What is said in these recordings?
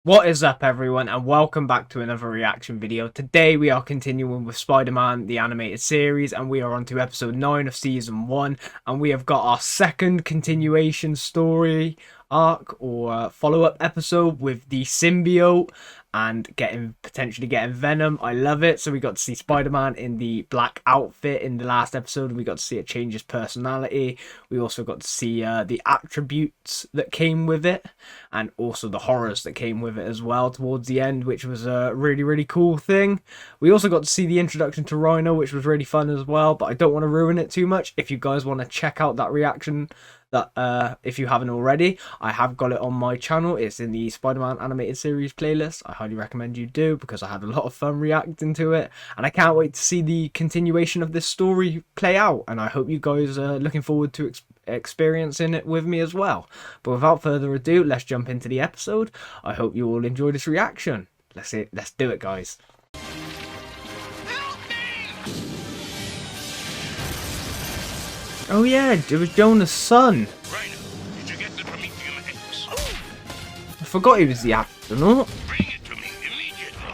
What is up, everyone, and welcome back to another reaction video. Today we are continuing with Spider-Man the animated series, and we are on to episode 9 of season 1, and we have got our second continuation story arc or follow-up episode with the Symbiote and potentially getting Venom. I love it. So we got to see Spider-Man in the black outfit in the last episode. We got to see it change his personality. We also got to see the attributes that came with it, and also the horrors that came with it as well towards the end, which was a really cool thing. We also got to see the introduction to Rhino, which was really fun as well, but I don't want to ruin it too much. If you guys want to check out that reaction, if you haven't already, I have got it on my channel. It's in the Spider-Man animated series playlist. I highly recommend you do, because I had a lot of fun reacting to it, and I can't wait to see the continuation of this story play out, and I hope you guys are looking forward to experiencing it with me as well. But without further ado, let's jump into the episode. I hope you all enjoy this reaction. Let's do it, guys. Oh yeah, it was Jonah's son. Rhino, did you get the Prometheum X? I forgot he was the astronaut. Bring it to me immediately.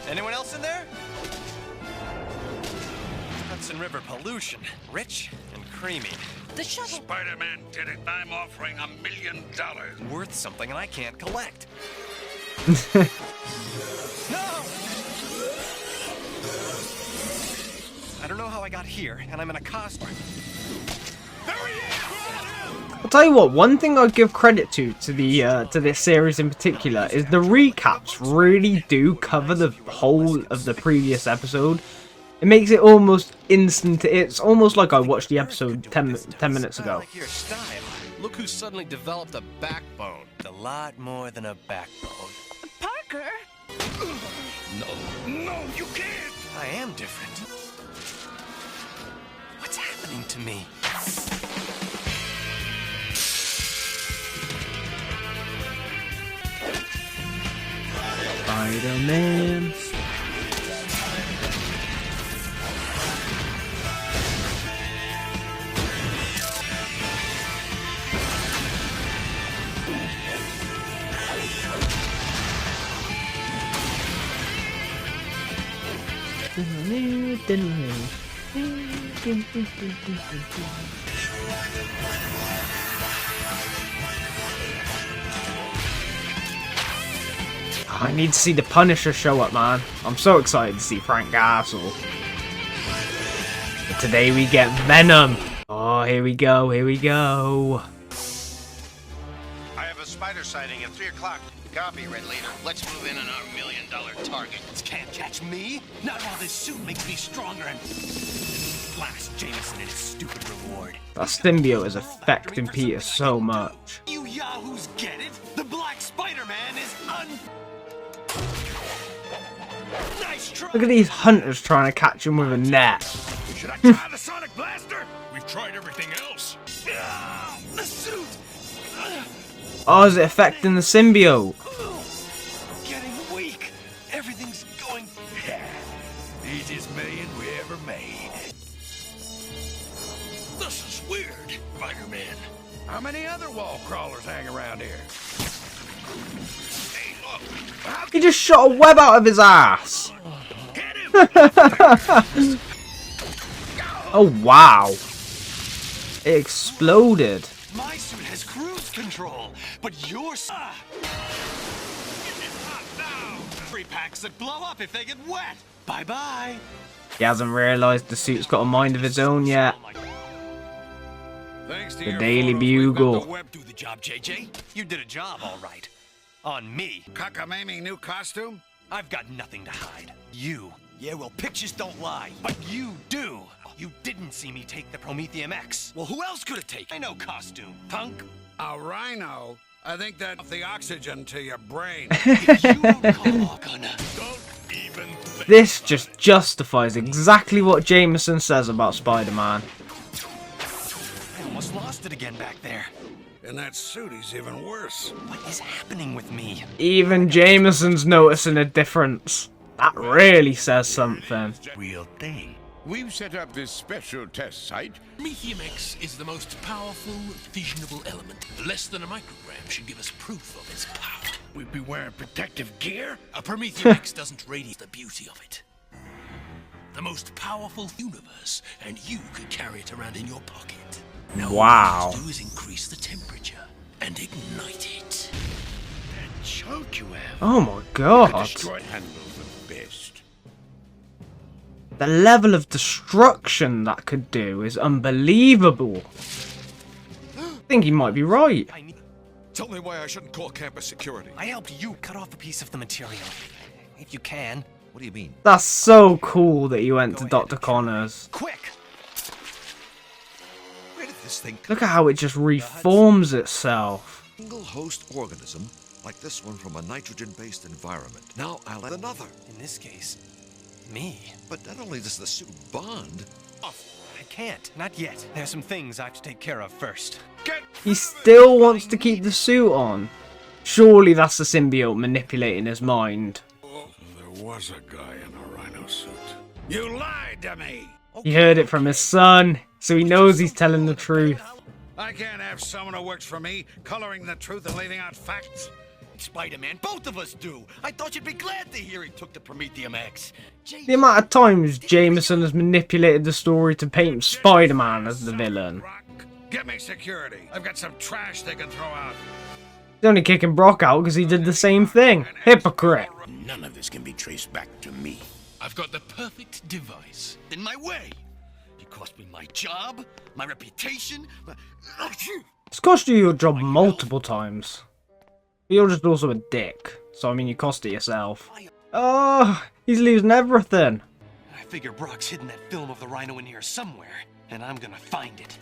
Anyone else in there? Hudson River pollution, rich and creamy. The shuttle. Spider-Man did it. I'm offering $1 million. Worth something I can't collect. No! I don't know how I got here, and I'm in a costume. I'll tell you what, one thing I'd give credit to this series in particular is the recaps really do cover the whole of the previous episode. It makes it almost instant. It's almost like I watched the episode 10 minutes ago. I like your style. Look who suddenly developed a backbone. A lot more than a backbone. Parker? No, you can't. I am different. What's happening to me? Spider-Man. I need to see the Punisher show up, man. I'm so excited to see Frank Castle. But today we get Venom. Oh, here we go, here we go. I have a spider sighting at 3 o'clock. Copy, Red Leader. Let's move in on our $1 million target. Can't catch me? Not while this suit makes me stronger and... Flash Jameson and his stupid reward. That symbiote is affecting Peter so much. You yahoos get it? The Black Spider-Man is Nice try! Look at these hunters trying to catch him with a net. Should I try the Sonic Blaster? We've tried everything else. The suit! Oh, is it affecting the symbiote? Getting weak. Everything's going... Easiest million we ever made. This is weird, Spider-Man. How many other wall crawlers hang around here? Hey, look. He just shot a web out of his ass. Get him! Oh, wow. It exploded. My suit has cruise control, but yours... Free packs that blow up if they get wet. Bye-bye. He hasn't realised the suit's got a mind of its own yet. Thanks to The your Daily photos, we've got Bugle. the web through the job, JJ. You did a job, all right. On me. Cockamamie new costume? I've got nothing to hide. You. Yeah, well, pictures don't lie. But you do. You didn't see me take the Prometheum X. Well, who else could have taken? I know costume, punk. A rhino? I think that's the oxygen to your brain. If you don't call, gonna... Don't even think. This just justifies exactly what Jameson says about Spider-Man. I almost lost it again back there. In that suit, he's even worse. What is happening with me? Even Jameson's noticing a difference. That really says something. Real thing. We've set up this special test site. Promethium X is the most powerful fissionable element. Less than a microgram should give us proof of its power. We'd be wearing protective gear. A Promethium X doesn't radiate the beauty of it. The most powerful universe, and you could carry it around in your pocket. Now Wow. all you have to do is increase the temperature and ignite it. That chunk you have. Oh my Could god. destroy handle the best. The level of destruction that could do is unbelievable. I think he might be right. Tell me why I shouldn't call campus security. I helped you cut off a piece of the material. If you can. What do you mean? That's so cool that he went to Dr. Connors. Quick! Where did this thing Look at how it just reforms itself. single host organism like this one from a nitrogen-based environment? Now I'll add another. In this case, me. But not only does the suit bond, I can't. Not yet. There's some things I have to take care of first. He still wants to keep the suit on. Surely that's the symbiote manipulating his mind. There was a guy in a rhino suit. You lied to me! He heard it from his son, so he knows he's telling the truth. I can't have someone who works for me coloring the truth and leaving out facts. Spider-Man, both of us do. I thought you'd be glad to hear he took the Promethium X. The amount of times Jameson has manipulated the story to paint Spider-Man as the villain. Brock, get me security. I've got some trash they can throw out. He's only kicking Brock out because he did the same thing. Hypocrite. None of this can be traced back to me. I've got the perfect device. In my way. You cost me my job, my reputation, It's cost you your job multiple times. You're just also a dick. So, I mean, you cost it yourself. Oh, he's losing everything. I figure Brock's hidden that film of the rhino in here somewhere, and I'm gonna find it.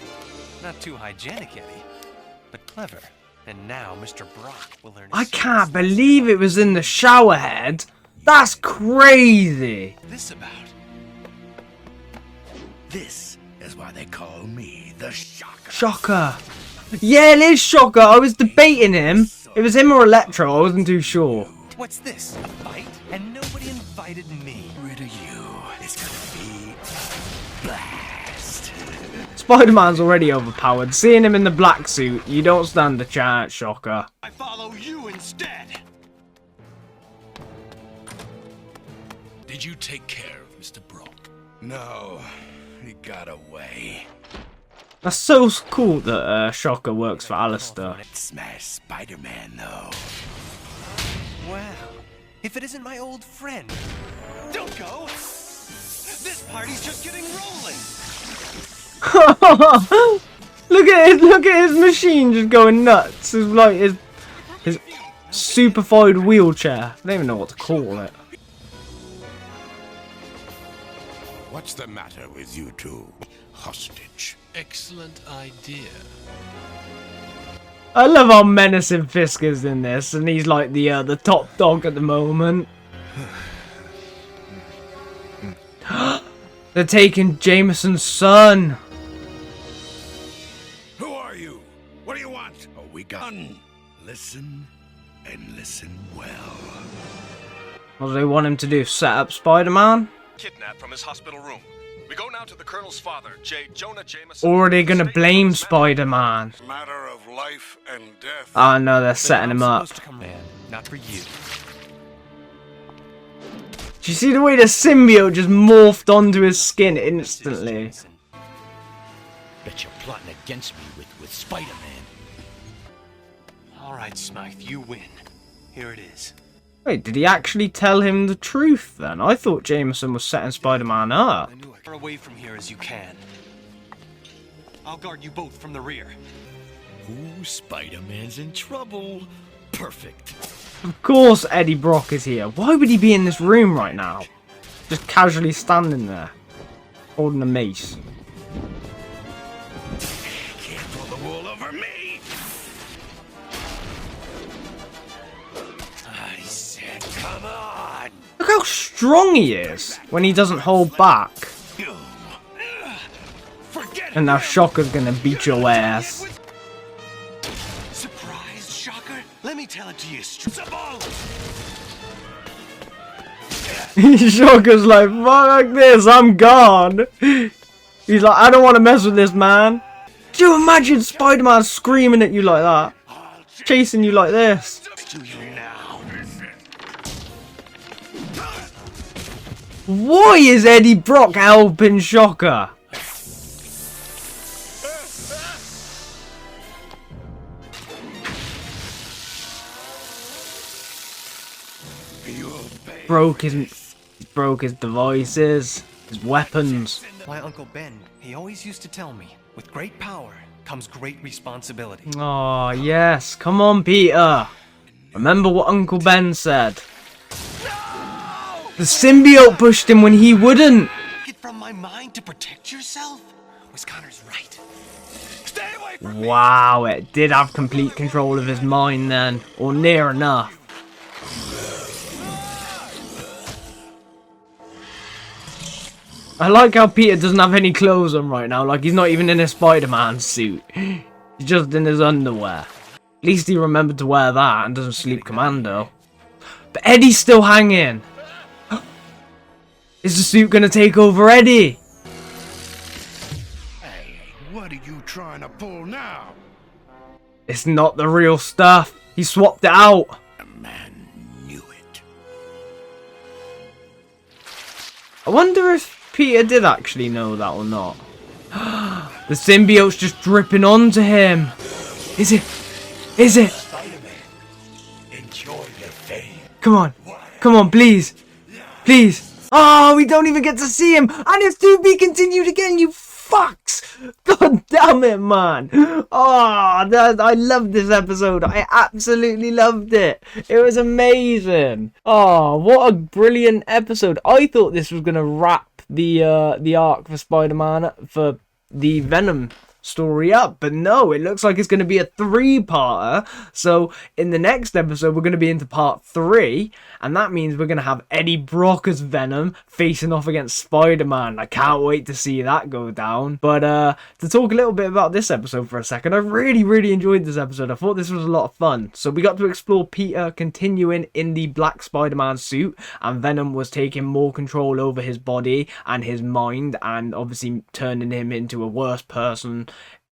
Not too hygienic, Eddie, but clever. And now Mr. Brock will learn. I can't believe it was in the shower head. That's crazy. This about. This is why they call me the Shocker. Shocker. Yeah, it is Shocker. I was debating him. It was him or Electro. I wasn't too sure. What's this? A fight? And nobody invited me. Rid of you. It's gonna be a blast. Spider-Man's already overpowered. Seeing him in the black suit, you don't stand a chance, Shocker. I follow you instead. Did you take care of Mr. Brock? No, he got away. That's so cool that Shocker works for Alistair. Smash Spider-Man, though. Wow. If it isn't my old friend. Don't go. This party's just getting rolling. look at his machine just going nuts. It's like his superfied wheelchair. I don't even know what to call it. What's the matter with you two? Hostage. Excellent idea. I love how menacing Fisk is in this, and he's like the top dog at the moment. They're taking Jameson's son. Who are you? What do you want? Oh, we got. Listen, and listen well. What do they want him to do? Set up Spider-Man? Kidnapped from his hospital room. We go now to the Colonel's father, Jonah Jameson. Or are they gonna blame Spider-Man? Matter of life and death. Oh no, they're setting him up. Man, not for you. Do you see the way the symbiote just morphed onto his skin instantly? Bet you're plotting against me with Spider-Man. All right, Smythe, you win. Here it is. Wait, did he actually tell him the truth then? I thought Jameson was setting Spider-Man up. As far away from here as you can. I'll guard you both from the rear. Ooh, Spider-Man's in trouble. Perfect. Of course Eddie Brock is here. Why would he be in this room right now? Just casually standing there. Holding a mace. Can't pull the wool over me. I said, come on. Look how strong he is when he doesn't hold back. Forget And now Shocker's gonna beat your ass. Surprised, Shocker? Let me tell it to you straight. Shocker's like, fuck this, I'm gone. He's like, I don't want to mess with this, man. Do you imagine Spider-Man screaming at you like that? Chasing you like this? Why is Eddie Brock helping Shocker? Broke his devices, his weapons. My Uncle Ben, he always used to tell me, with great power comes great responsibility. Oh yes, come on, Peter. Remember what Uncle Ben said. The symbiote pushed him when he wouldn't. Get from my mind to protect yourself? Was Connors right? Stay away from me! Wow, it did have complete control of his mind then, or near enough. I like how Peter doesn't have any clothes on right now, like he's not even in a Spider-Man suit. He's just in his underwear. At least he remembered to wear that and doesn't sleep commando. But Eddie's still hanging. Is the suit gonna take over Eddie? Hey, what are you trying to pull now? It's not the real stuff. He swapped it out. A man knew it. I wonder if Peter did actually know that or not. The symbiote's just dripping onto him. Is it? Is it? Spider-Man, enjoy your fame. Come on. Come on, please. Please. Oh, we don't even get to see him. And it's to be continued again, you fucks. God damn it, man. Oh, I loved this episode. I absolutely loved it. It was amazing. Oh, what a brilliant episode. I thought this was going to wrap the arc for Spider-Man for the Venom story up, but no, it looks like it's going to be a 3-parter. So in the next episode we're going to be into part 3, and that means we're going to have Eddie Brock as Venom facing off against Spider-Man. I can't wait to see that go down. But to talk a little bit about this episode for a second, I really enjoyed this episode. I thought this was a lot of fun. So we got to explore Peter continuing in the black Spider-Man suit, and Venom was taking more control over his body and his mind, and obviously turning him into a worse person,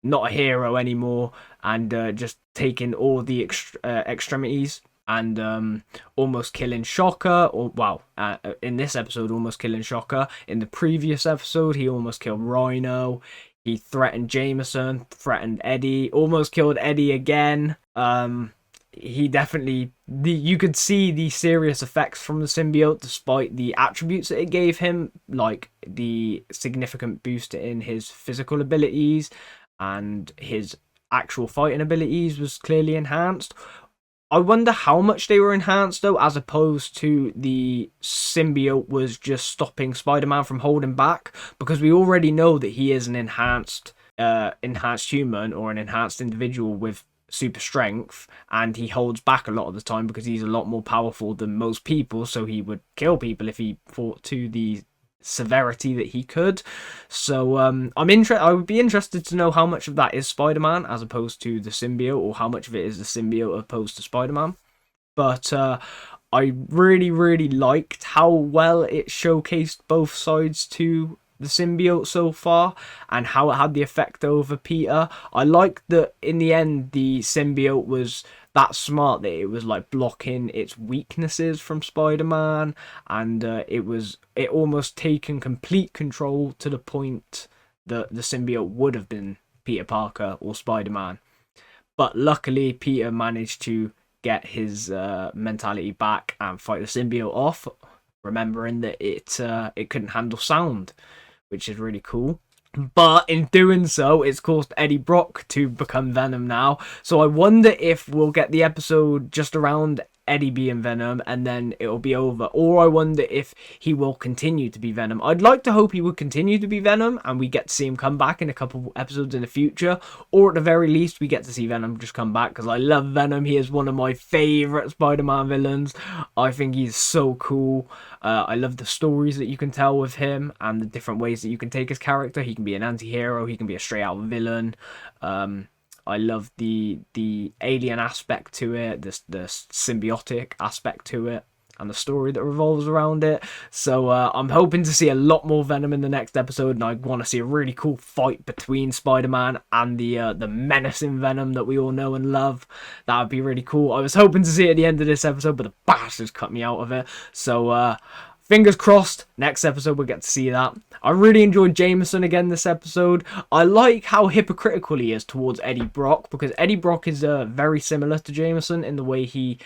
not a hero anymore, and just taking all the extremities, and almost killing Shocker, in this episode almost killing Shocker. In the previous episode he almost killed Rhino. He threatened Jameson, threatened Eddie, almost killed Eddie again. He definitely, you could see the serious effects from the symbiote despite the attributes that it gave him, like the significant boost in his physical abilities, and his actual fighting abilities was clearly enhanced. I wonder how much they were enhanced though, as opposed to the symbiote was just stopping Spider-Man from holding back, because we already know that he is an enhanced human, or an enhanced individual with super strength, and he holds back a lot of the time because he's a lot more powerful than most people, so he would kill people if he fought to the severity that he could. So I would be interested to know how much of that is Spider-Man as opposed to the symbiote, or how much of it is the symbiote opposed to Spider-Man. But I really liked how well it showcased both sides to the symbiote so far, and how it had the effect over Peter. I liked that in the end the symbiote was that smart that it was like blocking its weaknesses from Spider-Man, and it almost taken complete control to the point that the symbiote would have been Peter Parker or Spider-Man. But luckily Peter managed to get his mentality back and fight the symbiote off, remembering that it couldn't handle sound, which is really cool. But in doing so, it's caused Eddie Brock to become Venom now. So I wonder if we'll get the episode just around Eddie being Venom and then it'll be over. Or I wonder if he will continue to be Venom. I'd like to hope he would continue to be Venom and we get to see him come back in a couple episodes in the future. Or at the very least, we get to see Venom just come back, because I love Venom. He is one of my favourite Spider-Man villains. I think he's so cool. I love the stories that you can tell with him and the different ways that you can take his character. He can be an anti-hero, he can be a straight-out villain. I love the alien aspect to it, the symbiotic aspect to it. and the story that revolves around it. So I'm hoping to see a lot more Venom in the next episode, and I want to see a really cool fight between Spider-Man and the menacing Venom that we all know and love. That would be really cool. I was hoping to see it at the end of this episode, but the bastards cut me out of it. So fingers crossed, next episode we'll get to see that. I really enjoyed Jameson again this episode. I like how hypocritical he is towards Eddie Brock, because Eddie Brock is very similar to Jameson in the way he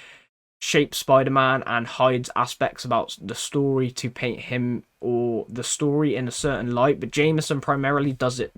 shapes Spider-Man and hides aspects about the story to paint him or the story in a certain light, but Jameson primarily does it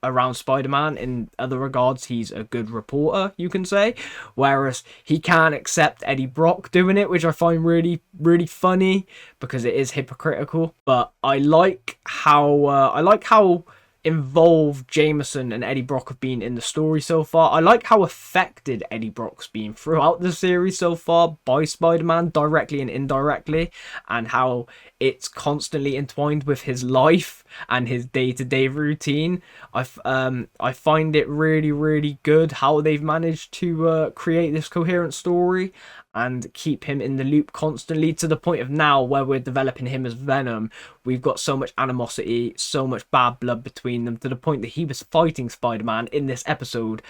around Spider-Man. In other regards, he's a good reporter, you can say, whereas he can't accept Eddie Brock doing it, which I find really, really funny because it is hypocritical. But I like how involved Jameson and Eddie Brock have been in the story so far. I like how affected Eddie Brock's been throughout the series so far by Spider-Man, directly and indirectly, and how it's constantly entwined with his life and his day-to-day routine. I find it really, really good how they've managed to create this coherent story and keep him in the loop constantly, to the point of now where we're developing him as Venom. We've got so much animosity, so much bad blood between them, to the point that he was fighting Spider-Man in this episode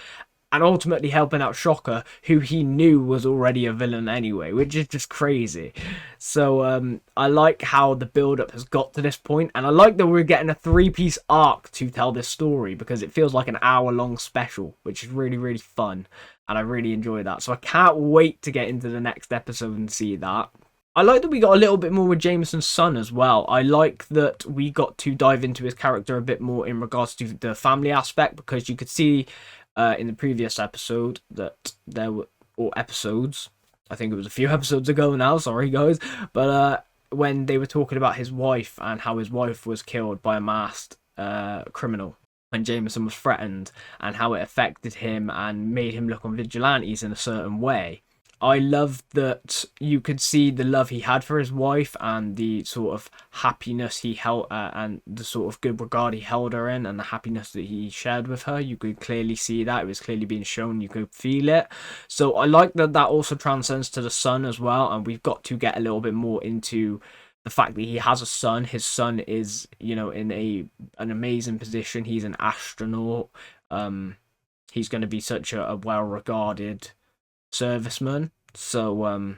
and ultimately helping out Shocker, who he knew was already a villain anyway, which is just crazy. So I like how the build-up has got to this point, and I like that we're getting a 3-piece arc to tell this story, because it feels like an hour-long special, which is really, really fun, and I really enjoy that. So I can't wait to get into the next episode and see that. I like that we got a little bit more with Jameson's son as well. I like that we got to dive into his character a bit more in regards to the family aspect, because you could see in the previous episode that there were, or episodes, I think it was a few episodes ago now, sorry guys, but when they were talking about his wife and how his wife was killed by a masked criminal, when Jameson was threatened, and how it affected him and made him look on vigilantes in a certain way. I love that you could see the love he had for his wife and the sort of happiness he held and the sort of good regard he held her in, and the happiness that he shared with her. You could clearly see that. It was clearly being shown. You could feel it. So I like that that also transcends to the son as well, and we've got to get a little bit more into the fact that he has a son. His son is, you know, in an amazing position. He's an astronaut. He's going to be such a well-regarded serviceman. So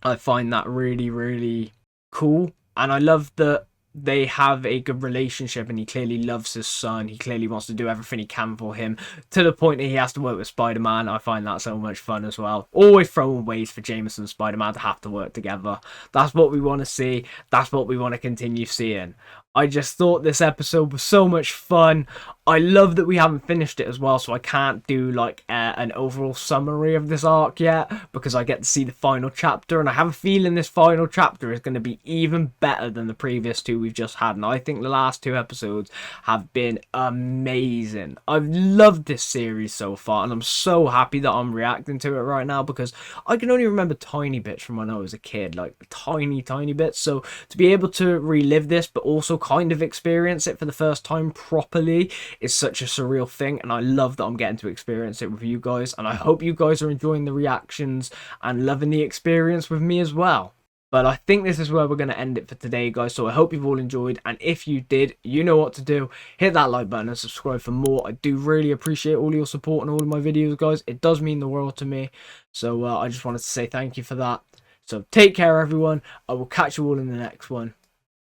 I find that really, really cool, and I love that they have a good relationship, and he clearly loves his son. He clearly wants to do everything he can for him, to the point that he has to work with Spider-Man. I find that so much fun as well. Always throwing ways for Jameson and Spider-Man to have to work together. That's what we want to see. That's what we want to continue seeing. I just thought this episode was so much fun. I love that we haven't finished it as well, so I can't do like an overall summary of this arc yet, because I get to see the final chapter, and I have a feeling this final chapter is going to be even better than the previous two we've just had, and I think the last 2 episodes have been amazing. I've loved this series so far, and I'm so happy that I'm reacting to it right now, because I can only remember tiny bits from when I was a kid, like tiny bits. So to be able to relive this but also kind of experience it for the first time properly is such a surreal thing, and I love that I'm getting to experience it with you guys, and I hope you guys are enjoying the reactions and loving the experience with me as well. But I think this is where we're going to end it for today, guys. So I hope you've all enjoyed, and if you did, you know what to do. Hit that like button and subscribe for more. I do really appreciate all your support on all of my videos, guys. It does mean the world to me. So I just wanted to say thank you for that. So take care, everyone. I will catch you all in the next one.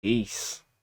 Peace.